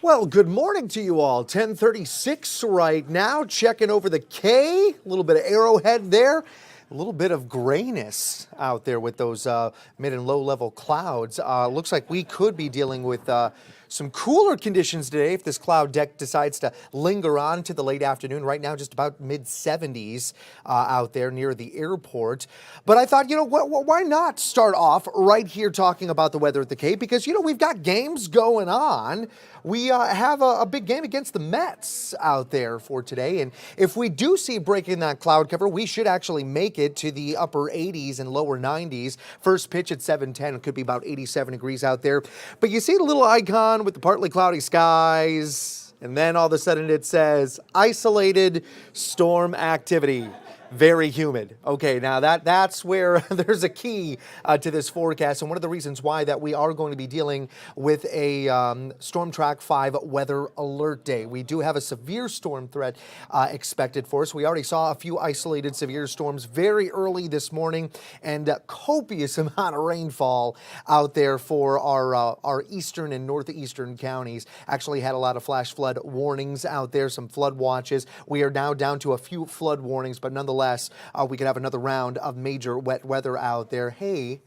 Well, good morning to you all. 10:36 right now. Checking over the K. A little bit of Arrowhead there. A little bit of grayness out there with those mid and low level clouds. Looks like we could be dealing with some cooler conditions today if this cloud deck decides to linger on to the late afternoon. Right now, just about mid 70s out there near the airport. But I thought, why not start off right here talking about the weather at the Cape? Because, we've got games going on. We have a big game against the Mets out there for today. And if we do see breaking that cloud cover, we should actually make it to the upper 80s and lower 90s. First pitch at 7:10. It could be about 87 degrees out there. But you see the little icon with the partly cloudy skies, and then all of a sudden it says isolated storm activity. Very humid. Okay, now that's where there's a key to this forecast, and one of the reasons why that we are going to be dealing with a Storm Track 5 weather alert day. We do have a severe storm threat expected for us. We already saw a few isolated severe storms very early this morning, and copious amount of rainfall out there for our eastern and northeastern counties. Actually had a lot of flash flood warnings out there, some flood watches. We are now down to a few flood warnings, but nonetheless, we could have another round of major wet weather out there. Hey,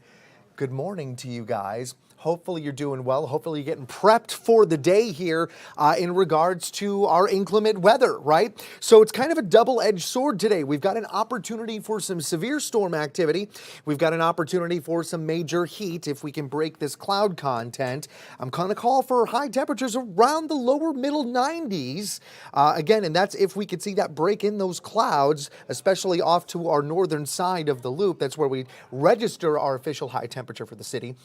good morning to you guys. Hopefully you're doing well. Hopefully you're getting prepped for the day here in regards to our inclement weather, right? So it's kind of a double-edged sword today. We've got an opportunity for some severe storm activity. We've got an opportunity for some major heat if we can break this cloud content. I'm going to call for high temperatures around the lower middle 90s. Again, and that's if we could see that break in those clouds, especially off to our northern side of the loop. That's where we register our official high temperature for the city.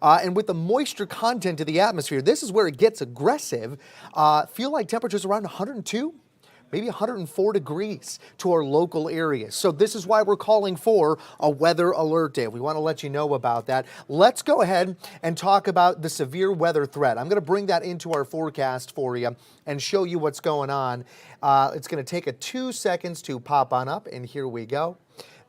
And with the moisture content of the atmosphere, this is where it gets aggressive. Feel like temperatures around 102, maybe 104 degrees to our local areas. So this is why we're calling for a weather alert day. We want to let you know about that. Let's go ahead and talk about the severe weather threat. I'm going to bring that into our forecast for you and show you what's going on. It's going to take 2 seconds to pop on up, and here we go.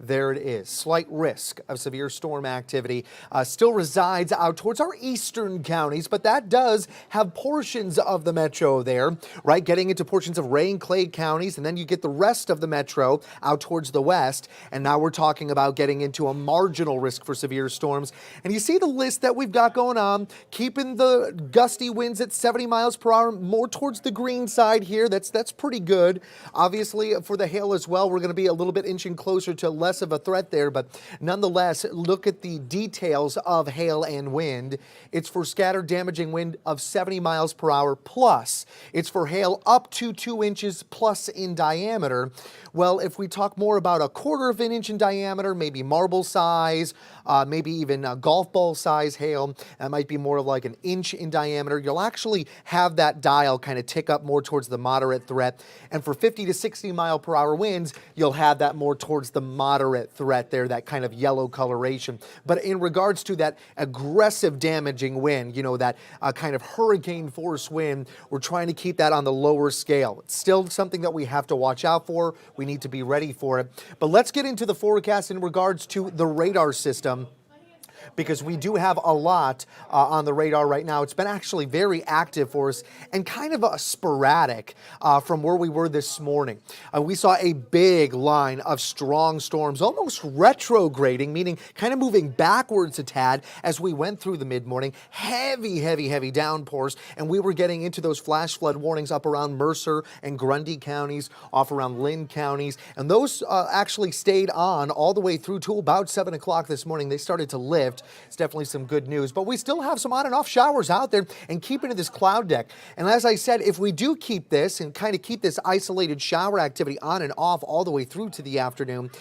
There it is. Slight risk of severe storm activity still resides out towards our eastern counties, but that does have portions of the metro there, right? Getting into portions of Ray and Clay counties, and then you get the rest of the metro out towards the west. And now we're talking about getting into a marginal risk for severe storms. And you see the list that we've got going on, keeping the gusty winds at 70 miles per hour, more towards the green side here. That's pretty good. Obviously, for the hail as well, we're going to be a little bit inching closer to less of a threat there, but nonetheless, look at the details of hail and wind. It's for scattered damaging wind of 70 miles per hour plus. It's for hail up to 2 inches plus in diameter. Well, if we talk more about 1/4 of an inch in diameter, maybe marble size, maybe even golf ball size hail, that might be more of like an inch in diameter, you'll actually have that dial kind of tick up more towards the moderate threat. And for 50 to 60 mile per hour winds, you'll have that more towards the moderate threat there, that kind of yellow coloration. But in regards to that aggressive damaging wind, that kind of hurricane force wind, we're trying to keep that on the lower scale. It's still something that we have to watch out for. We need to be ready for it. But let's get into the forecast in regards to the radar system, because we do have a lot on the radar right now. It's been actually very active for us and kind of sporadic from where we were this morning. We saw a big line of strong storms, almost retrograding, meaning kind of moving backwards a tad as we went through the mid-morning. Heavy downpours, and we were getting into those flash flood warnings up around Mercer and Grundy counties, off around Lynn counties, and those actually stayed on all the way through to about 7 o'clock this morning. They started to lift. It's definitely some good news, but we still have some on and off showers out there and keep into this cloud deck. And as I said, if we do keep this and kind of keep this isolated shower activity on and off all the way through to the afternoon,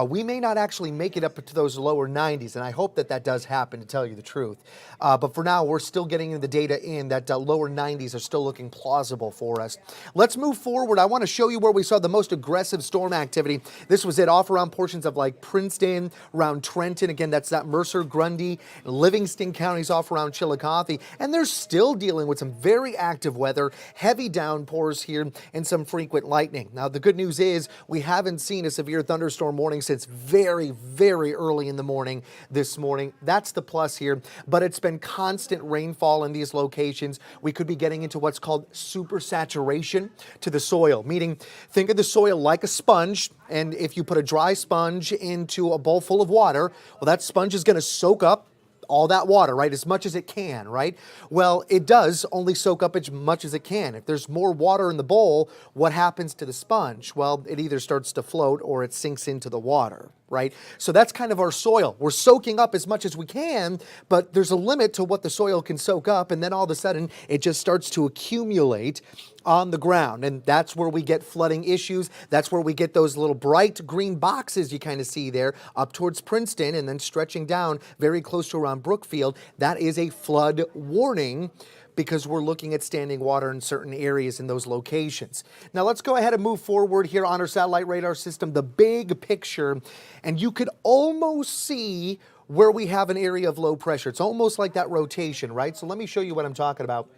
we may not actually make it up to those lower 90s. And I hope that that does happen, to tell you the truth. But for now, we're still getting the data in that lower 90s are still looking plausible for us. Let's move forward. I want to show you where we saw the most aggressive storm activity. This was it off around portions of like Princeton, around Trenton. Again, that's that Mercer, Grundy, Livingston counties off around Chillicothe, and they're still dealing with some very active weather, heavy downpours here, and some frequent lightning. Now, the good news is we haven't seen a severe thunderstorm warning since very, very early in the morning this morning. That's the plus here, but it's been constant rainfall in these locations. We could be getting into what's called supersaturation to the soil, meaning think of the soil like a sponge, and if you put a dry sponge into a bowl full of water, well, that sponge is going to soak up all that water, right? As much as it can, right? Well, it does only soak up as much as it can. If there's more water in the bowl, what happens to the sponge? Well, it either starts to float or it sinks into the water, right? So that's kind of our soil. We're soaking up as much as we can, but there's a limit to what the soil can soak up, and then all of a sudden it just starts to accumulate on the ground, and that's where we get flooding issues. That's where we get those little bright green boxes you kind of see there up towards Princeton and then stretching down very close to around Brookfield. That is a flood warning because we're looking at standing water in certain areas in those locations. Now let's go ahead and move forward here on our satellite radar system, the big picture, and you could almost see where we have an area of low pressure. It's almost like that rotation, right? So let me show you what I'm talking about.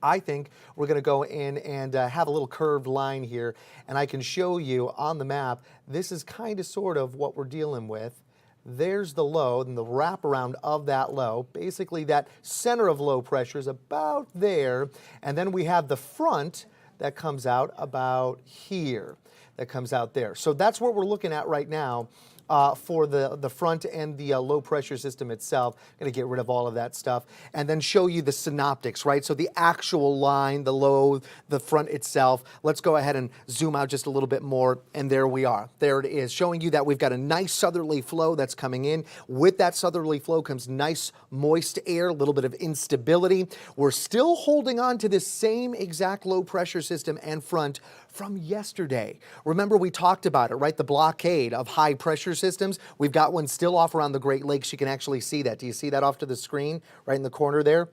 I think we're going to go in and have a little curved line here, and I can show you on the map, this is kind of sort of what we're dealing with. There's the low and the wraparound of that low. Basically, that center of low pressure is about there, and then we have the front that comes out about here, that comes out there. So that's what we're looking at right now. For the front and the low pressure system itself. I'm going to get rid of all of that stuff and then show you the synoptics, right? So the actual line, the low, the front itself. Let's go ahead and zoom out just a little bit more, and there we are. There it is, showing you that we've got a nice southerly flow that's coming in. With that southerly flow comes nice moist air, a little bit of instability. We're still holding on to this same exact low pressure system and front from yesterday. Remember, we talked about it, right? The blockade of high pressure systems. We've got one still off around the Great Lakes. You can actually see that. Do you see that off to the screen right in the corner there?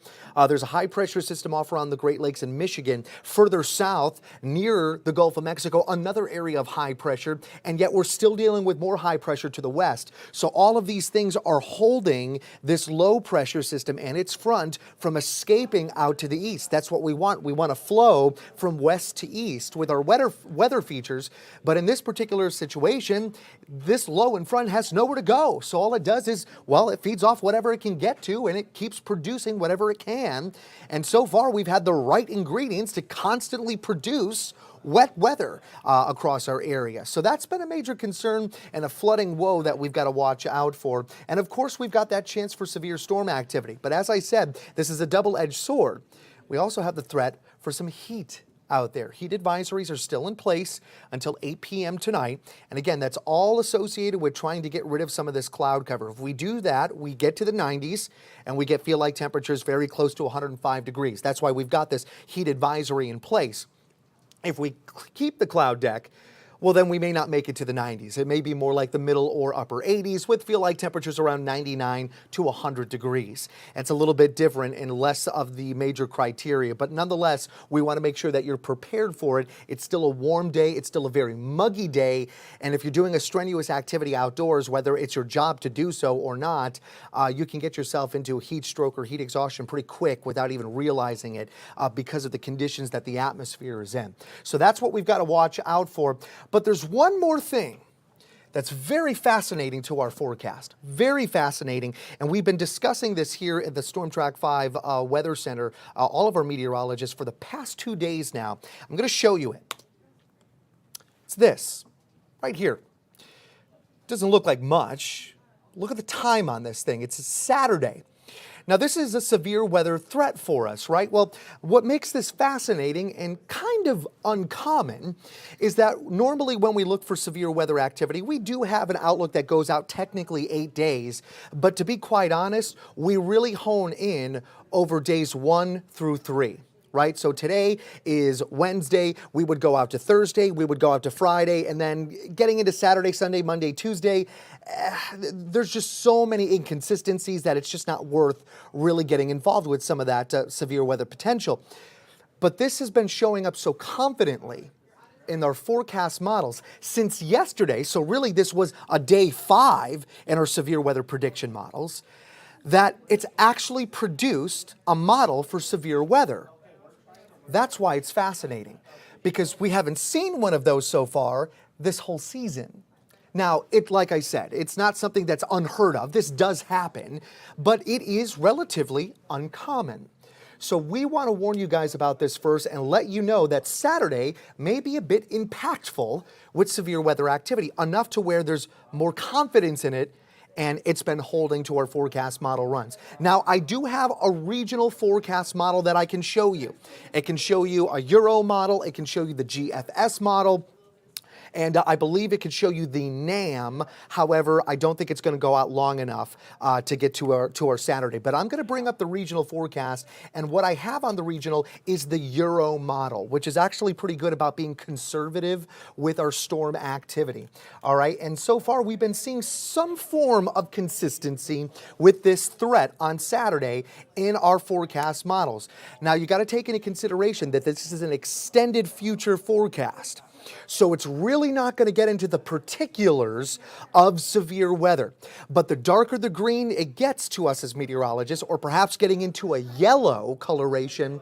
There's a high pressure system off around the Great Lakes in Michigan. Further south, near the Gulf of Mexico, another area of high pressure, and yet we're still dealing with more high pressure to the west. So all of these things are holding this low pressure system and its front from escaping out to the east. That's what we want. We want to flow from west to east with our weather features, but in this particular situation, this low in front has nowhere to go. So all it does is, well, it feeds off whatever it can get to, and it keeps producing whatever it can. And so far, we've had the right ingredients to constantly produce wet weather across our area. So that's been a major concern and a flooding woe that we've got to watch out for. And of course, we've got that chance for severe storm activity. But as I said, this is a double-edged sword. We also have the threat for some heat out there. Heat advisories are still in place until 8 p.m. tonight. And again, that's all associated with trying to get rid of some of this cloud cover. If we do that, we get to the 90s and we get feel-like temperatures very close to 105 degrees. That's why we've got this heat advisory in place. If we keep the cloud deck, well, then we may not make it to the 90s. It may be more like the middle or upper 80s with feel-like temperatures around 99 to 100 degrees. It's a little bit different and less of the major criteria, but nonetheless, we want to make sure that you're prepared for it. It's still a warm day. It's still a very muggy day, and if you're doing a strenuous activity outdoors, whether it's your job to do so or not, you can get yourself into heat stroke or heat exhaustion pretty quick without even realizing it because of the conditions that the atmosphere is in. So that's what we've got to watch out for. But there's one more thing that's very fascinating to our forecast. Very fascinating. And we've been discussing this here at the Storm Track 5 Weather Center, all of our meteorologists, for the past 2 days now. I'm going to show you it. It's this, right here. Doesn't look like much. Look at the time on this thing. It's a Saturday. Now, this is a severe weather threat for us, right? Well, what makes this fascinating and kind of uncommon is that normally when we look for severe weather activity, we do have an outlook that goes out technically 8 days. But to be quite honest, we really hone in over days 1 through 3. Right? So today is Wednesday. We would go out to Thursday. We would go out to Friday. And then getting into Saturday, Sunday, Monday, Tuesday, there's just so many inconsistencies that it's just not worth really getting involved with some of that severe weather potential. But this has been showing up so confidently in our forecast models since yesterday. So really this was a day 5 in our severe weather prediction models. that it's actually produced a model for severe weather. That's why it's fascinating, because we haven't seen one of those so far this whole season. Now, like I said, it's not something that's unheard of. This does happen, but it is relatively uncommon. So we want to warn you guys about this first and let you know that Saturday may be a bit impactful with severe weather activity, enough to where there's more confidence in it, and it's been holding to our forecast model runs. Now, I do have a regional forecast model that I can show you. It can show you a Euro model, it can show you the GFS model, and I believe it could show you the NAM. However, I don't think it's going to go out long enough to get to our Saturday. But I'm going to bring up the regional forecast, and what I have on the regional is the Euro model, which is actually pretty good about being conservative with our storm activity. All right, and so far we've been seeing some form of consistency with this threat on Saturday in our forecast models. Now, you got to take into consideration that this is an extended future forecast. So it's really not going to get into the particulars of severe weather. But the darker the green it gets to us as meteorologists, or perhaps getting into a yellow coloration,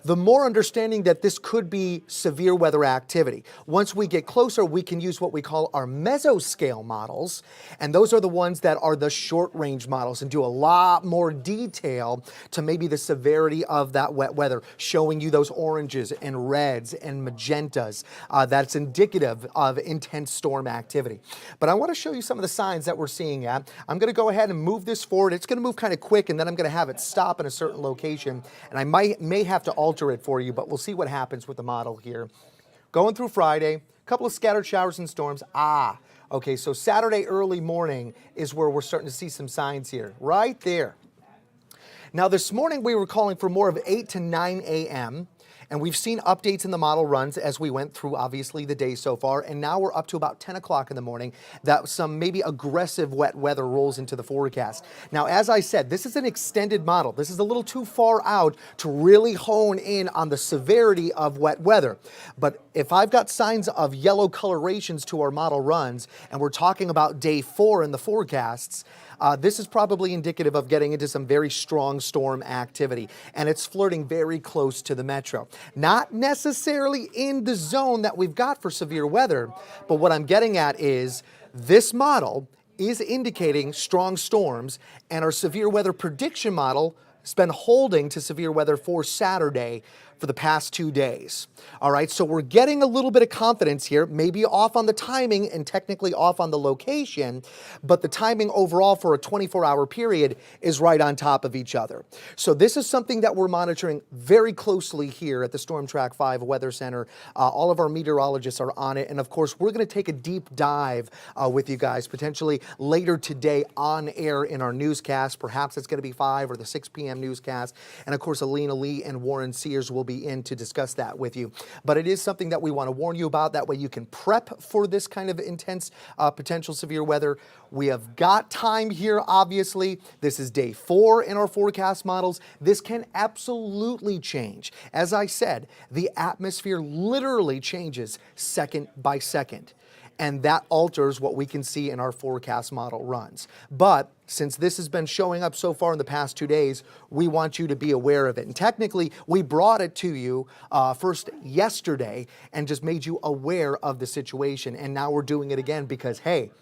the more understanding that this could be severe weather activity. Once we get closer, we can use what we call our mesoscale models, and those are the ones that are the short-range models and do a lot more detail to maybe the severity of that wet weather, showing you those oranges and reds and magentas. That's indicative of intense storm activity. But I want to show you some of the signs that we're seeing at. I'm going to go ahead and move this forward. It's going to move kind of quick, and then I'm going to have it stop in a certain location, and I may have to alter it for you, but we'll see what happens with the model here. Going through Friday, a couple of scattered showers and storms. Okay, so Saturday early morning is where we're starting to see some signs here, right there. Now this morning we were calling for more of 8 to 9 a.m. And we've seen updates in the model runs as we went through, obviously, the day so far. And now we're up to about 10 o'clock in the morning that some maybe aggressive wet weather rolls into the forecast. Now, as I said, this is an extended model. This is a little too far out to really hone in on the severity of wet weather. But if I've got signs of yellow colorations to our model runs, and we're talking about day 4 in the forecasts, this is probably indicative of getting into some very strong storm activity, and it's flirting very close to the metro. Not necessarily in the zone that we've got for severe weather, but what I'm getting at is this model is indicating strong storms, and our severe weather prediction model has been holding to severe weather for Saturday for the past 2 days. All right, so we're getting a little bit of confidence here, maybe off on the timing and technically off on the location, but the timing overall for a 24-hour period is right on top of each other. So this is something that we're monitoring very closely here at the Storm Track 5 Weather Center. All of our meteorologists are on it, and of course, we're going to take a deep dive with you guys potentially later today on air in our newscast. Perhaps it's going to be 5 or the 6 p.m. newscast, and of course, Alina Lee and Warren Sears will be in to discuss that with you. But it is something that we want to warn you about. That way you can prep for this kind of intense potential severe weather. We have got time here, obviously. This is day 4 in our forecast models. This can absolutely change. As I said, the atmosphere literally changes second by second, and that alters what we can see in our forecast model runs. But since this has been showing up so far in the past 2 days, we want you to be aware of it. And technically, we brought it to you first yesterday and just made you aware of the situation. And now we're doing it again because, hey,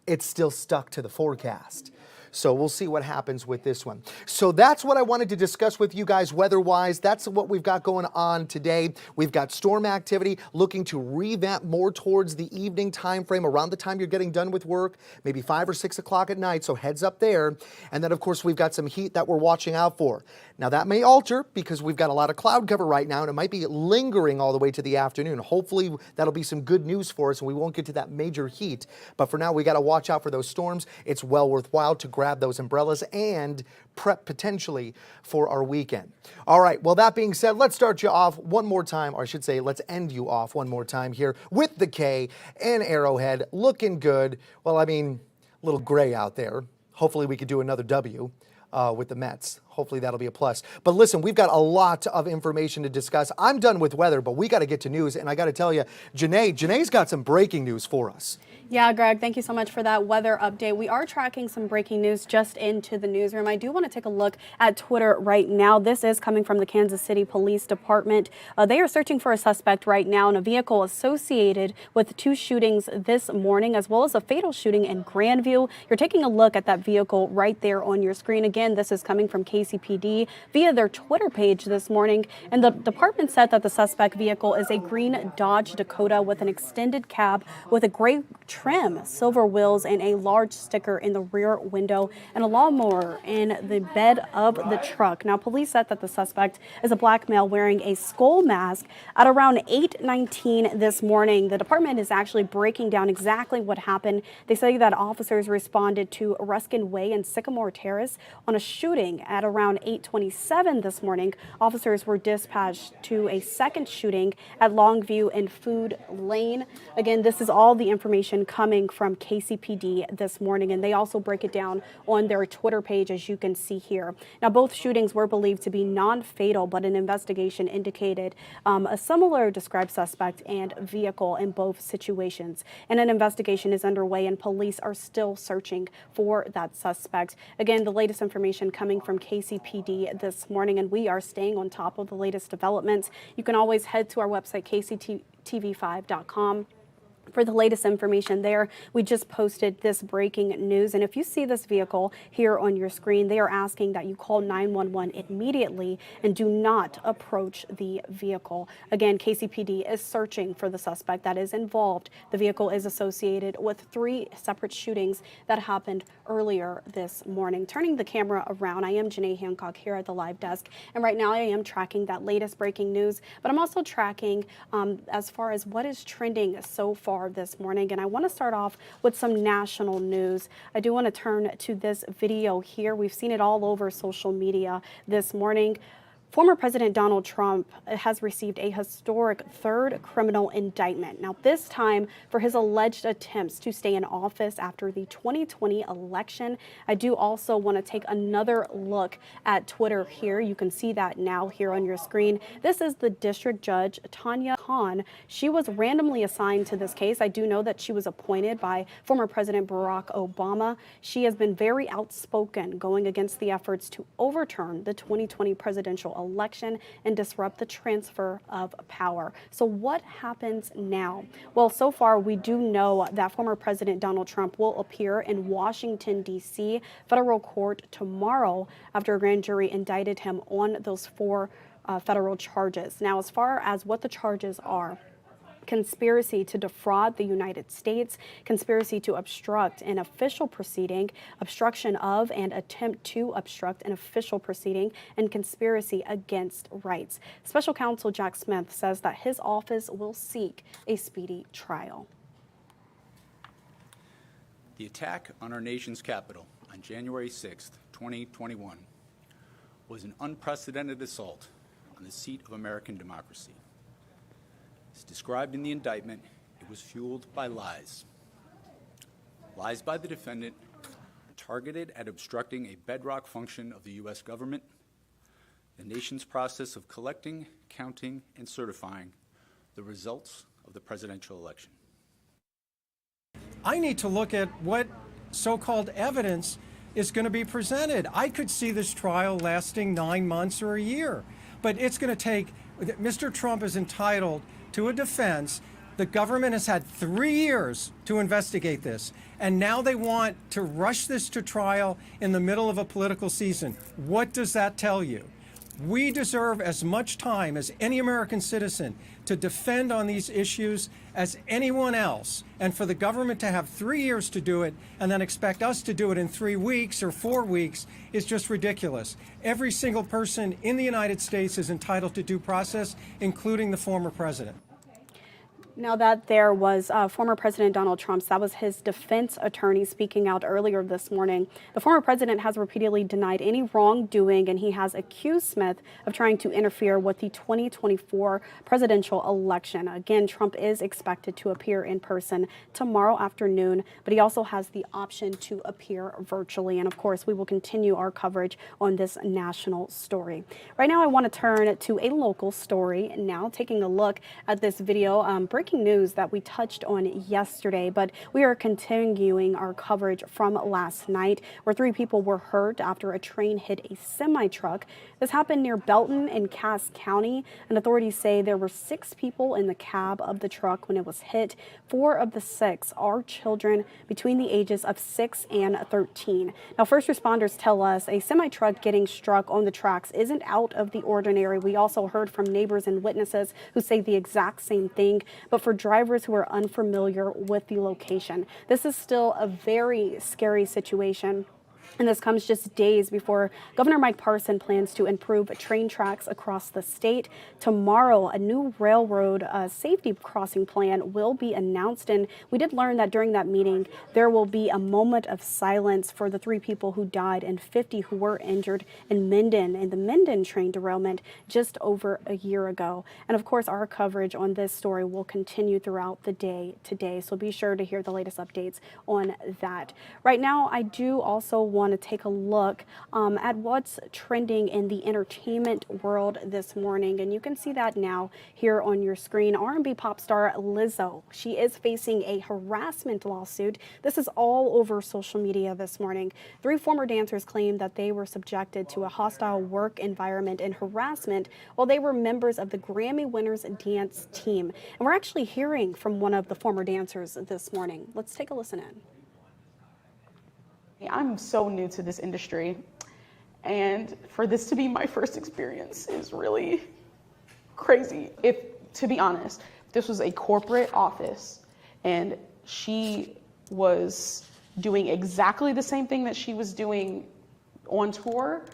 it's still stuck to the forecast. So we'll see what happens with this one. So that's what I wanted to discuss with you guys weather-wise. That's what we've got going on today. We've got storm activity looking to revamp more towards the evening time frame, around the time you're getting done with work, maybe 5 or 6 o'clock at night, so heads up there. And then, of course, we've got some heat that we're watching out for. Now, that may alter because we've got a lot of cloud cover right now, and it might be lingering all the way to the afternoon. Hopefully, that'll be some good news for us, and we won't get to that major heat. But for now, we got to watch out for those storms. It's well worthwhile to grab those umbrellas and prep potentially for our weekend. All right, well, that being said, let's start you off one more time, or I should say, let's end you off one more time here with the K and Arrowhead looking good. Well, I mean, a little gray out there. Hopefully we could do another W with the Mets. Hopefully that'll be a plus. But listen, we've got a lot of information to discuss. I'm done with weather, but we got to get to news. And I got to tell you, Janae's got some breaking news for us. Yeah, Greg, thank you so much for that weather update. We are tracking some breaking news just into the newsroom. I do want to take a look at Twitter right now. This is coming from the Kansas City Police Department. They are searching for a suspect right now in a vehicle associated with 2 shootings this morning, as well as a fatal shooting in Grandview. You're taking a look at that vehicle right there on your screen. Again, this is coming from KCPD via their Twitter page this morning. And the department said that the suspect vehicle is a green Dodge Dakota with an extended cab with a gray trim, silver wheels, and a large sticker in the rear window, and a lawnmower in the bed of the truck. Now, police said that the suspect is a black male wearing a skull mask at around 8:19 this morning. The department is actually breaking down exactly what happened. They say that officers responded to Ruskin Way and Sycamore Terrace on a shooting at around 8:27 this morning. Officers were dispatched to a second shooting at Longview and Food Lane. Again, this is all the information coming from KCPD this morning, and they also break it down on their Twitter page, as you can see here. Now, both shootings were believed to be non-fatal, but an investigation indicated a similar described suspect and vehicle in both situations. And an investigation is underway, and police are still searching for that suspect. Again, the latest information coming from KCPD this morning, and we are staying on top of the latest developments. You can always head to our website, kctv5.com. For the latest information there. We just posted this breaking news, and if you see this vehicle here on your screen, they are asking that you call 911 immediately and do not approach the vehicle. Again, KCPD is searching for the suspect that is involved. The vehicle is associated with 3 separate shootings that happened earlier this morning. Turning the camera around, I am Janae Hancock here at the live desk, and right now I am tracking that latest breaking news, but I'm also tracking as far as what is trending so far this morning. And I want to start off with some national news. I do want to turn to this video here. We've seen it all over social media this morning. Former President Donald Trump has received a historic 3rd criminal indictment. Now, this time for his alleged attempts to stay in office after the 2020 election. I do also want to take another look at Twitter here. You can see that now here on your screen. This is the district judge, Tanya Khan. She was randomly assigned to this case. I do know that she was appointed by former President Barack Obama. She has been very outspoken going against the efforts to overturn the 2020 presidential election and disrupt the transfer of power. So what happens now? Well, so far we do know that former President Donald Trump will appear in Washington, D.C. federal court tomorrow after a grand jury indicted him on those 4 federal charges. Now, as far as what the charges are: conspiracy to defraud the United States, conspiracy to obstruct an official proceeding, obstruction of and attempt to obstruct an official proceeding, and conspiracy against rights. Special counsel Jack Smith says that his office will seek a speedy trial. The attack on our nation's capital on January 6th, 2021 was an unprecedented assault on the seat of American democracy. As described in the indictment, it was fueled by lies. Lies by the defendant targeted at obstructing a bedrock function of the U.S. government, the nation's process of collecting, counting, and certifying the results of the presidential election. I need to look at what so-called evidence is going to be presented. I could see this trial lasting 9 months or a year, but it's going to take. Mr. Trump is entitled to a defense. The government has had 3 years to investigate this, and now they want to rush this to trial in the middle of a political season. What does that tell you? We deserve as much time as any American citizen to defend on these issues as anyone else. And for the government to have 3 years to do it and then expect us to do it in 3 weeks or 4 weeks is just ridiculous. Every single person in the United States is entitled to due process, including the former president. Now that there was former President Donald Trump, that was his defense attorney speaking out earlier this morning. The former president has repeatedly denied any wrongdoing, and he has accused Smith of trying to interfere with the 2024 presidential election. Again, Trump is expected to appear in person tomorrow afternoon, but he also has the option to appear virtually. And of course, we will continue our coverage on this national story. Right now, I want to turn to a local story now, taking a look at this video. Breaking breaking news that we touched on yesterday, but we are continuing our coverage from last night where 3 people were hurt after a train hit a semi-truck. This happened near Belton in Cass County, and authorities say there were 6 people in the cab of the truck when it was hit. 4 of the 6 are children between the ages of 6 and 13. Now, first responders tell us a semi-truck getting struck on the tracks isn't out of the ordinary. We also heard from neighbors and witnesses who say the exact same thing, but for drivers who are unfamiliar with the location, this is still a very scary situation. And this comes just days before Governor Mike Parson plans to improve train tracks across the state. Tomorrow, a new railroad safety crossing plan will be announced. And we did learn that during that meeting, there will be a moment of silence for the 3 people who died and 50 who were injured in the Minden train derailment just over a year ago. And of course, our coverage on this story will continue throughout the day today. So be sure to hear the latest updates on that. Right now, I do also want to take a look at what's trending in the entertainment world this morning, and you can see that now here on your screen. R&B pop star Lizzo, she is facing a harassment lawsuit. This is all over social media this morning. 3 former dancers claim that they were subjected to a hostile work environment and harassment while they were members of the Grammy winners dance team. And we're actually hearing from one of the former dancers this morning. Let's take a listen in. I'm so new to this industry, and for this to be my first experience is really crazy. To be honest, this was a corporate office and she was doing exactly the same thing that she was doing on tour,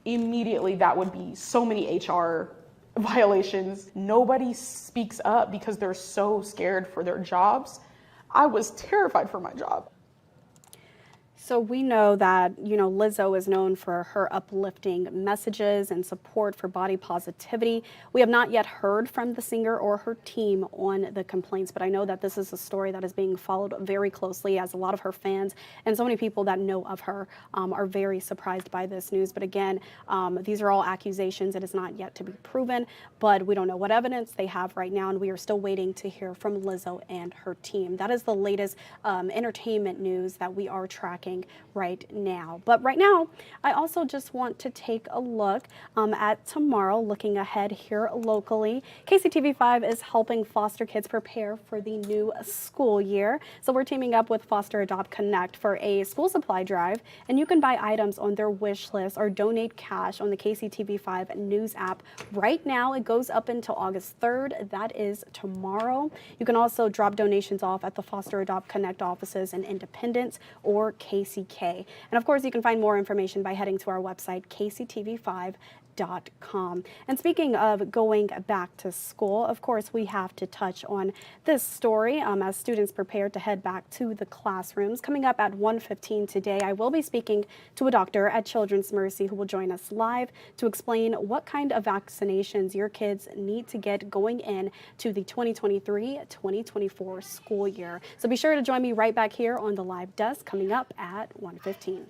immediately that would be so many HR violations. Nobody speaks up because they're so scared for their jobs. I was terrified for my job. So we know that, Lizzo is known for her uplifting messages and support for body positivity. We have not yet heard from the singer or her team on the complaints, but I know that this is a story that is being followed very closely as a lot of her fans and so many people that know of her are very surprised by this news. But again, these are all accusations. It is not yet to be proven, but we don't know what evidence they have right now, and we are still waiting to hear from Lizzo and her team. That is the latest entertainment news that we are tracking right now. But right now, I also just want to take a look at tomorrow, looking ahead here locally. KCTV5 is helping foster kids prepare for the new school year. So we're teaming up with Foster Adopt Connect for a school supply drive, and you can buy items on their wish list or donate cash on the KCTV5 news app. Right now, it goes up until August 3rd. That is tomorrow. You can also drop donations off at the Foster Adopt Connect offices in Independence or KCK. And of course, you can find more information by heading to our website, kctv5.com. And speaking of going back to school, of course, we have to touch on this story as students prepare to head back to the classrooms. Coming up at 1:15 today, I will be speaking to a doctor at Children's Mercy who will join us live to explain what kind of vaccinations your kids need to get going in to the 2023-2024 school year. So be sure to join me right back here on the live desk coming up at 1:15.